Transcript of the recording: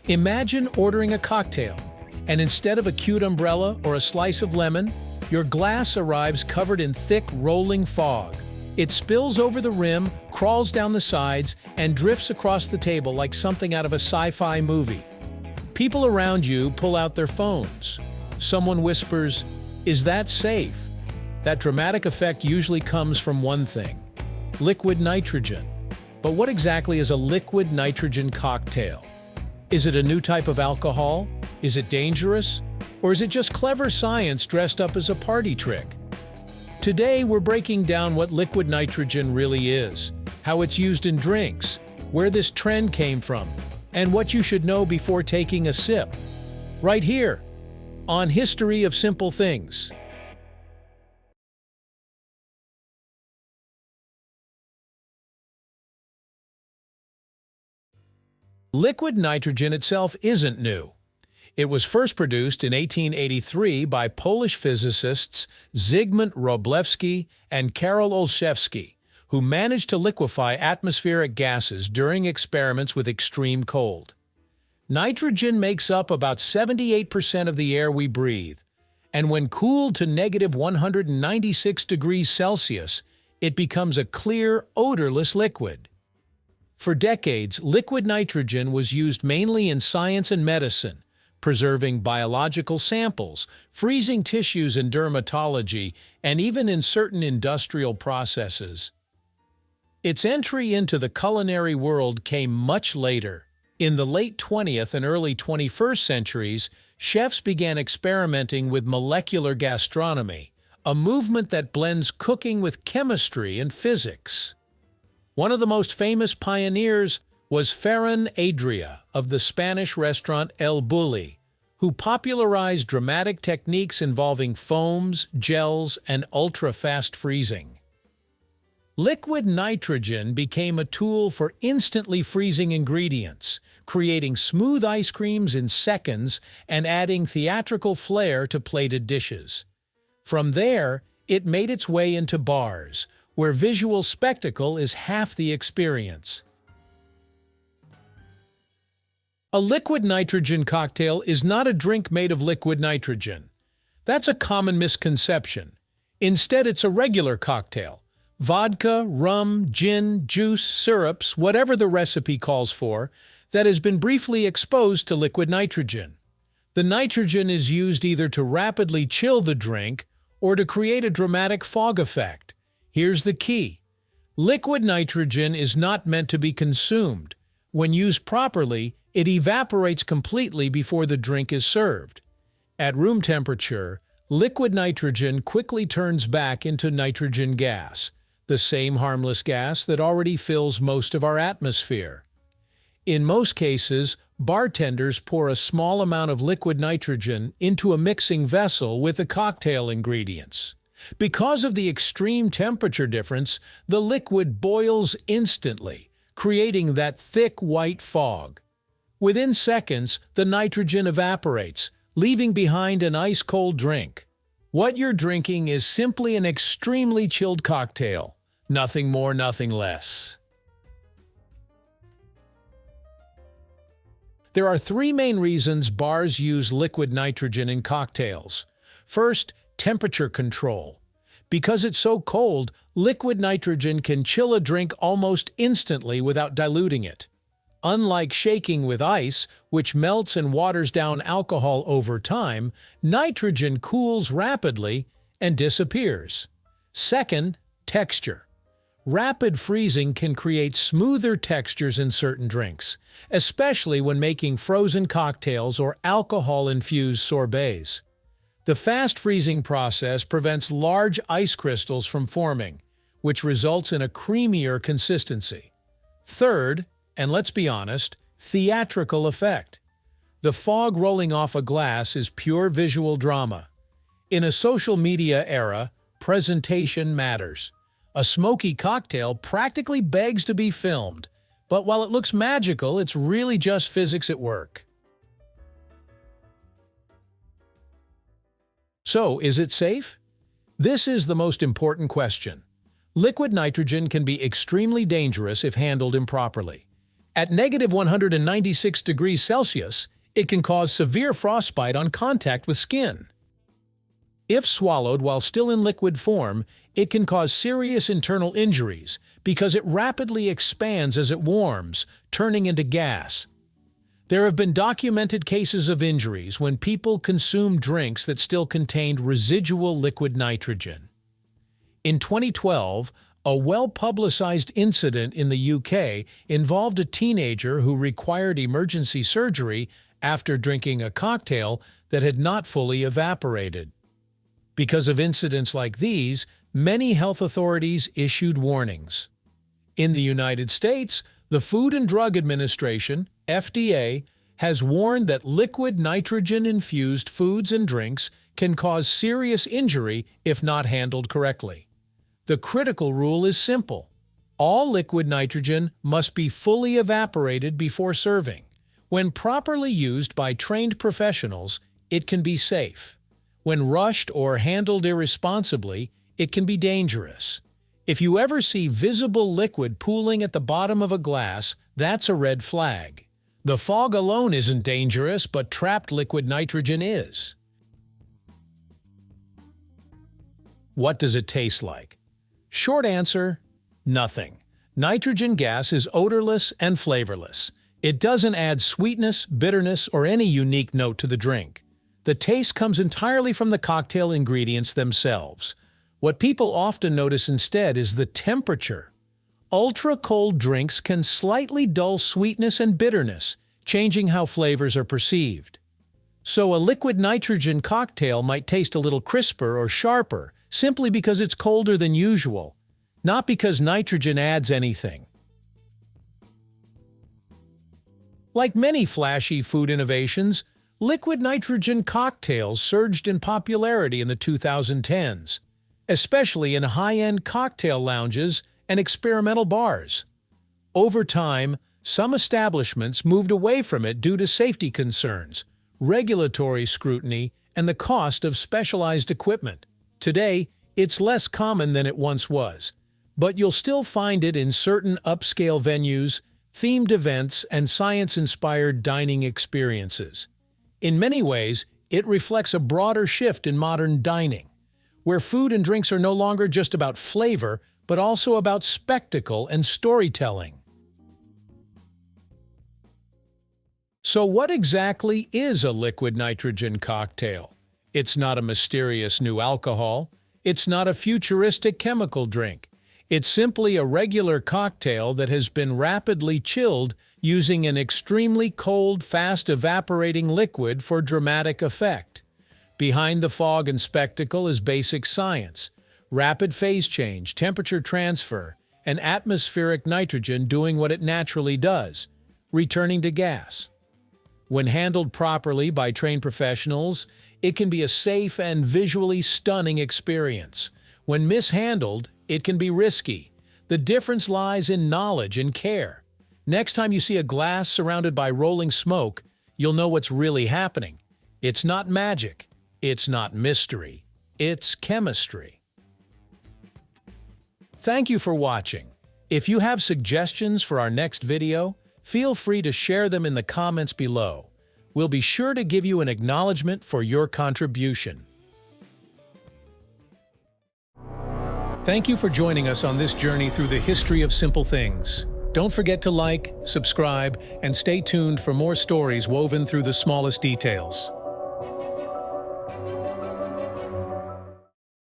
Imagine ordering a cocktail, and instead of a cute umbrella or a slice of lemon, your glass arrives covered in thick, rolling fog. It spills over the rim, crawls down the sides, and drifts across the table like something out of a sci-fi movie. People around you pull out their phones. Someone whispers, "Is that safe?" That dramatic effect usually comes from one thing: liquid nitrogen. But what exactly is a liquid nitrogen cocktail? Is it a new type of alcohol? Is it dangerous? Or is it just clever science dressed up as a party trick? Today, we're breaking down what liquid nitrogen really is, how it's used in drinks, where this trend came from, and what you should know before taking a sip. Right here, on History of Simple Things. Liquid nitrogen itself isn't new. It was first produced in 1883 by Polish physicists Zygmunt Wroblewski and Karol Olszewski, who managed to liquefy atmospheric gases during experiments with extreme cold. Nitrogen makes up about 78% of the air we breathe, and when cooled to negative 196 degrees Celsius, it becomes a clear, odorless liquid. For decades, liquid nitrogen was used mainly in science and medicine, preserving biological samples, freezing tissues in dermatology, and even in certain industrial processes. Its entry into the culinary world came much later. In the late 20th and early 21st centuries, chefs began experimenting with molecular gastronomy, a movement that blends cooking with chemistry and physics. One of the most famous pioneers was Ferran Adrià of the Spanish restaurant El Bulli, who popularized dramatic techniques involving foams, gels, and ultra-fast freezing. Liquid nitrogen became a tool for instantly freezing ingredients, creating smooth ice creams in seconds and adding theatrical flair to plated dishes. From there, it made its way into bars, where visual spectacle is half the experience. A liquid nitrogen cocktail is not a drink made of liquid nitrogen. That's a common misconception. Instead, it's a regular cocktail. Vodka, rum, gin, juice, syrups, whatever the recipe calls for, that has been briefly exposed to liquid nitrogen. The nitrogen is used either to rapidly chill the drink or to create a dramatic fog effect. Here's the key. Liquid nitrogen is not meant to be consumed. When used properly, it evaporates completely before the drink is served. At room temperature, liquid nitrogen quickly turns back into nitrogen gas, the same harmless gas that already fills most of our atmosphere. In most cases, bartenders pour a small amount of liquid nitrogen into a mixing vessel with the cocktail ingredients. Because of the extreme temperature difference, the liquid boils instantly, creating that thick white fog. Within seconds, the nitrogen evaporates, leaving behind an ice-cold drink. What you're drinking is simply an extremely chilled cocktail. Nothing more, nothing less. There are three main reasons bars use liquid nitrogen in cocktails. First, temperature control. Because it's so cold, liquid nitrogen can chill a drink almost instantly without diluting it. Unlike shaking with ice, which melts and waters down alcohol over time, nitrogen cools rapidly and disappears. Second, texture. Rapid freezing can create smoother textures in certain drinks, especially when making frozen cocktails or alcohol-infused sorbets. The fast freezing process prevents large ice crystals from forming, which results in a creamier consistency. Third, and let's be honest, theatrical effect. The fog rolling off a glass is pure visual drama. In a social media era, presentation matters. A smoky cocktail practically begs to be filmed, but while it looks magical, it's really just physics at work. So, is it safe? This is the most important question. Liquid nitrogen can be extremely dangerous if handled improperly. At -196 degrees Celsius, it can cause severe frostbite on contact with skin. If swallowed while still in liquid form, it can cause serious internal injuries because it rapidly expands as it warms, turning into gas. There have been documented cases of injuries when people consumed drinks that still contained residual liquid nitrogen. In 2012, a well-publicized incident in the UK involved a teenager who required emergency surgery after drinking a cocktail that had not fully evaporated. Because of incidents like these, many health authorities issued warnings. In the United States, the Food and Drug Administration, FDA, has warned that liquid nitrogen-infused foods and drinks can cause serious injury if not handled correctly. The critical rule is simple. All liquid nitrogen must be fully evaporated before serving. When properly used by trained professionals, it can be safe. When rushed or handled irresponsibly, it can be dangerous. If you ever see visible liquid pooling at the bottom of a glass, that's a red flag. The fog alone isn't dangerous, but trapped liquid nitrogen is. What does it taste like? Short answer, nothing. Nitrogen gas is odorless and flavorless. It doesn't add sweetness, bitterness, or any unique note to the drink. The taste comes entirely from the cocktail ingredients themselves. What people often notice instead is the temperature. Ultra-cold drinks can slightly dull sweetness and bitterness, changing how flavors are perceived. So a liquid nitrogen cocktail might taste a little crisper or sharper, simply because it's colder than usual, not because nitrogen adds anything. Like many flashy food innovations, liquid nitrogen cocktails surged in popularity in the 2010s, especially in high-end cocktail lounges and experimental bars. Over time, some establishments moved away from it due to safety concerns, regulatory scrutiny, and the cost of specialized equipment. Today, it's less common than it once was, but you'll still find it in certain upscale venues, themed events, and science-inspired dining experiences. In many ways, it reflects a broader shift in modern dining, where food and drinks are no longer just about flavor, but also about spectacle and storytelling. So what exactly is a liquid nitrogen cocktail? It's not a mysterious new alcohol. It's not a futuristic chemical drink. It's simply a regular cocktail that has been rapidly chilled using an extremely cold, fast-evaporating liquid for dramatic effect. Behind the fog and spectacle is basic science: rapid phase change, temperature transfer, and atmospheric nitrogen doing what it naturally does, returning to gas. When handled properly by trained professionals, it can be a safe and visually stunning experience. When mishandled, it can be risky. The difference lies in knowledge and care. Next time you see a glass surrounded by rolling smoke, you'll know what's really happening. It's not magic. It's not mystery. It's chemistry. Thank you for watching. If you have suggestions for our next video, feel free to share them in the comments below. We'll be sure to give you an acknowledgement for your contribution. Thank you for joining us on this journey through the history of simple things. Don't forget to like, subscribe, and stay tuned for more stories woven through the smallest details.